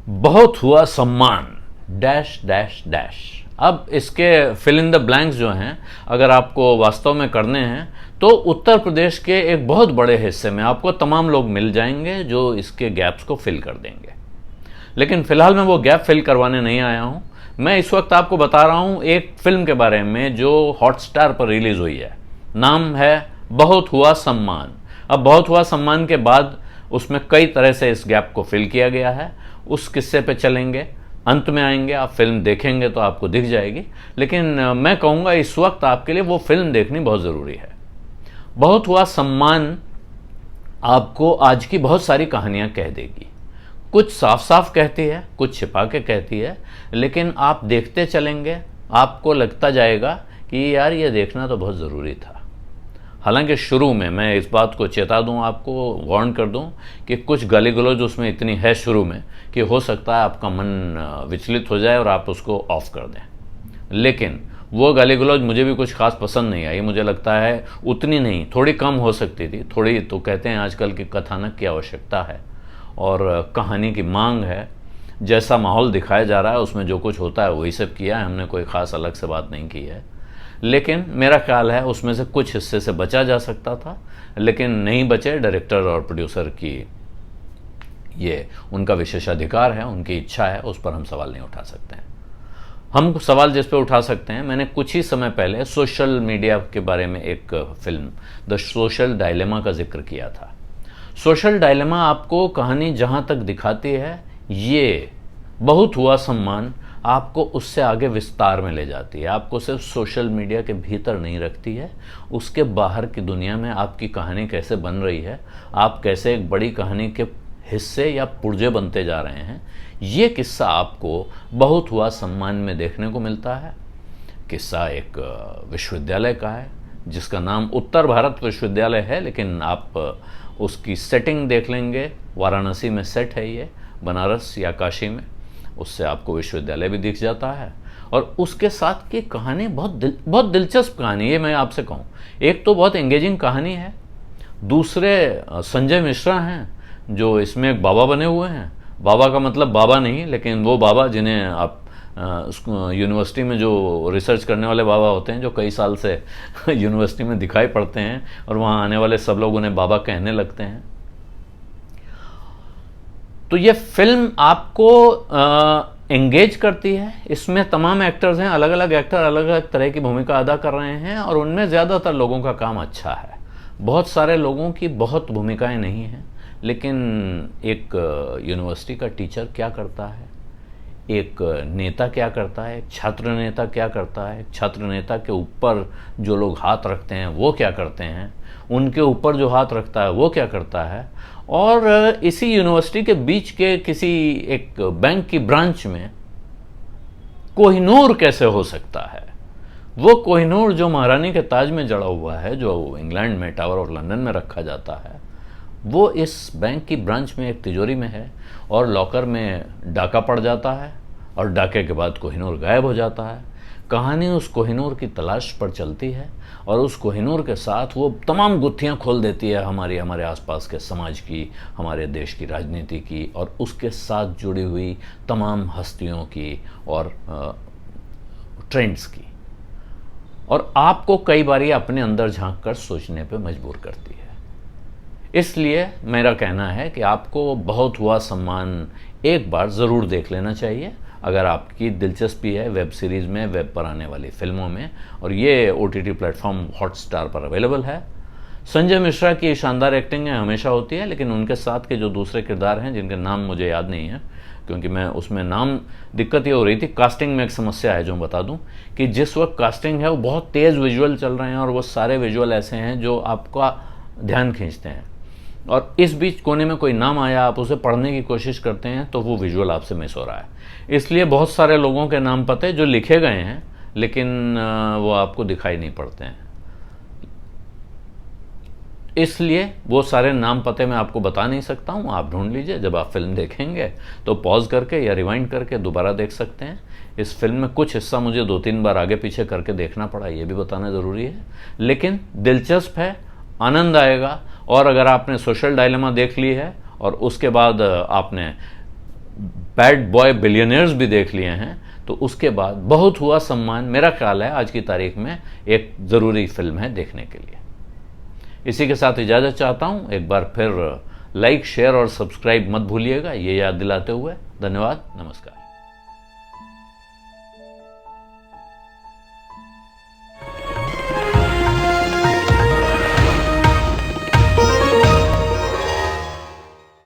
बहुत हुआ सम्मान डैश डैश डैश। अब इसके फिल इन द ब्लैंक्स जो हैं अगर आपको वास्तव में करने हैं तो उत्तर प्रदेश के एक बहुत बड़े हिस्से में आपको तमाम लोग मिल जाएंगे जो इसके गैप्स को फिल कर देंगे। लेकिन फिलहाल मैं वो गैप फिल करवाने नहीं आया हूं। मैं इस वक्त आपको बता रहा हूं एक फिल्म के बारे में जो हॉटस्टार पर रिलीज हुई है। नाम है बहुत हुआ सम्मान। अब बहुत हुआ सम्मान के बाद उसमें कई तरह से इस गैप को फिल किया गया है। उस किस्से पे चलेंगे, अंत में आएंगे, आप फिल्म देखेंगे तो आपको दिख जाएगी। लेकिन मैं कहूँगा इस वक्त आपके लिए वो फिल्म देखनी बहुत ज़रूरी है। बहुत हुआ सम्मान आपको आज की बहुत सारी कहानियाँ कह देगी। कुछ साफ साफ कहती है, कुछ छिपा के कहती है, लेकिन आप देखते चलेंगे आपको लगता जाएगा कि यार ये देखना तो बहुत ज़रूरी था। हालांकि शुरू में मैं इस बात को चेता दूं, आपको वार्न कर दूं कि कुछ गाली गलौज उसमें इतनी है शुरू में कि हो सकता है आपका मन विचलित हो जाए और आप उसको ऑफ कर दें। लेकिन वो गाली गलौज मुझे भी कुछ खास पसंद नहीं आई। मुझे लगता है उतनी नहीं, थोड़ी कम हो सकती थी। थोड़ी तो कहते हैं आजकल की कथानक की आवश्यकता है और कहानी की मांग है। जैसा माहौल दिखाया जा रहा है उसमें जो कुछ होता है वही सब किया है हमने, कोई ख़ास अलग से बात नहीं की है। लेकिन मेरा ख्याल है उसमें से कुछ हिस्से से बचा जा सकता था, लेकिन नहीं बचे। डायरेक्टर और प्रोड्यूसर की ये उनका विशेषाधिकार है, उनकी इच्छा है, उस पर हम सवाल नहीं उठा सकते हैं। हम सवाल जिस पे उठा सकते हैं, मैंने कुछ ही समय पहले सोशल मीडिया के बारे में एक फिल्म द सोशल डायलेमा का जिक्र किया था। सोशल डायलेमा आपको कहानी जहाँ तक दिखाती है, ये बहुत हुआ सम्मान आपको उससे आगे विस्तार में ले जाती है। आपको सिर्फ सोशल मीडिया के भीतर नहीं रखती है, उसके बाहर की दुनिया में आपकी कहानी कैसे बन रही है, आप कैसे एक बड़ी कहानी के हिस्से या पुर्जे बनते जा रहे हैं, ये किस्सा आपको बहुत हुआ सम्मान में देखने को मिलता है। किस्सा एक विश्वविद्यालय का है जिसका नाम उत्तर भारत विश्वविद्यालय है, लेकिन आप उसकी सेटिंग देख लेंगे, वाराणसी में सेट है ये, बनारस या काशी में, उससे आपको विश्वविद्यालय भी दिख जाता है। और उसके साथ की कहानी बहुत दिलचस्प कहानी है। मैं आपसे कहूँ, एक तो बहुत एंगेजिंग कहानी है, दूसरे संजय मिश्रा हैं जो इसमें एक बाबा बने हुए हैं। बाबा का मतलब बाबा नहीं, लेकिन वो बाबा जिन्हें आप यूनिवर्सिटी में जो रिसर्च करने वाले बाबा होते हैं, जो कई साल से यूनिवर्सिटी में दिखाई पड़ते हैं और वहाँ आने वाले सब लोग उन्हें बाबा कहने लगते हैं। तो ये फिल्म आपको एंगेज करती है। इसमें तमाम एक्टर्स हैं, अलग अलग एक्टर अलग अलग तरह की भूमिका अदा कर रहे हैं और उनमें ज़्यादातर लोगों का काम अच्छा है। बहुत सारे लोगों की बहुत भूमिकाएं नहीं हैं, लेकिन एक यूनिवर्सिटी का टीचर क्या करता है, एक नेता क्या करता है, एक छात्र नेता क्या करता है, छात्र नेता के ऊपर जो लोग हाथ रखते हैं वो क्या करते हैं, उनके ऊपर जो हाथ रखता है वो क्या करता है, और इसी यूनिवर्सिटी के बीच के किसी एक बैंक की ब्रांच में कोहिनूर कैसे हो सकता है। वो कोहिनूर जो महारानी के ताज में जड़ा हुआ है, जो इंग्लैंड में टावर ऑफ लंदन में रखा जाता है, वो इस बैंक की ब्रांच में एक तिजोरी में है और लॉकर में डाका पड़ जाता है और डाके के बाद कोहिनूर गायब हो जाता है। कहानी उस कोहिनूर की तलाश पर चलती है और उस कोहिनूर के साथ वो तमाम गुत्थियां खोल देती है हमारे आसपास के समाज की, हमारे देश की राजनीति की और उसके साथ जुड़ी हुई तमाम हस्तियों की और ट्रेंड्स की, और आपको कई बार अपने अंदर झांक कर सोचने पे मजबूर करती है। इसलिए मेरा कहना है कि आपको बहुत हुआ सम्मान एक बार ज़रूर देख लेना चाहिए अगर आपकी दिलचस्पी है वेब सीरीज़ में, वेब पर आने वाली फिल्मों में, और ये OTT प्लेटफॉर्म हॉटस्टार पर अवेलेबल है। संजय मिश्रा की शानदार एक्टिंग हमेशा होती है, लेकिन उनके साथ के जो दूसरे किरदार हैं जिनके नाम मुझे याद नहीं है, क्योंकि मैं उसमें नाम दिक्कत ये हो रही थी, कास्टिंग में एक समस्या है जो मैं बता दूं कि जिस वक्त कास्टिंग है वो बहुत तेज़ विजुअल चल रहे हैं और वो सारे विजुअल ऐसे हैं जो आपका ध्यान खींचते हैं, और इस बीच कोने में कोई नाम आया, आप उसे पढ़ने की कोशिश करते हैं तो वो विजुअल आपसे मिस हो रहा है। इसलिए बहुत सारे लोगों के नाम पते जो लिखे गए हैं लेकिन वो आपको दिखाई नहीं पड़ते हैं। इसलिए वो सारे नाम पते मैं आपको बता नहीं सकता हूँ, आप ढूंढ लीजिए। जब आप फिल्म देखेंगे तो पॉज करके या रिवाइंड करके दोबारा देख सकते हैं। इस फिल्म में कुछ हिस्सा मुझे 2-3 बार आगे पीछे करके देखना पड़ा, ये भी बताना ज़रूरी है, लेकिन दिलचस्प है, आनंद आएगा। और अगर आपने सोशल डायलेमा देख ली है और उसके बाद आपने बैड बॉय बिलियनियर्स भी देख लिए हैं, तो उसके बाद बहुत हुआ सम्मान मेरा ख्याल है आज की तारीख में एक ज़रूरी फिल्म है देखने के लिए। इसी के साथ इजाज़त चाहता हूँ। एक बार फिर लाइक, शेयर और सब्सक्राइब मत भूलिएगा, ये याद दिलाते हुए। धन्यवाद, नमस्कार।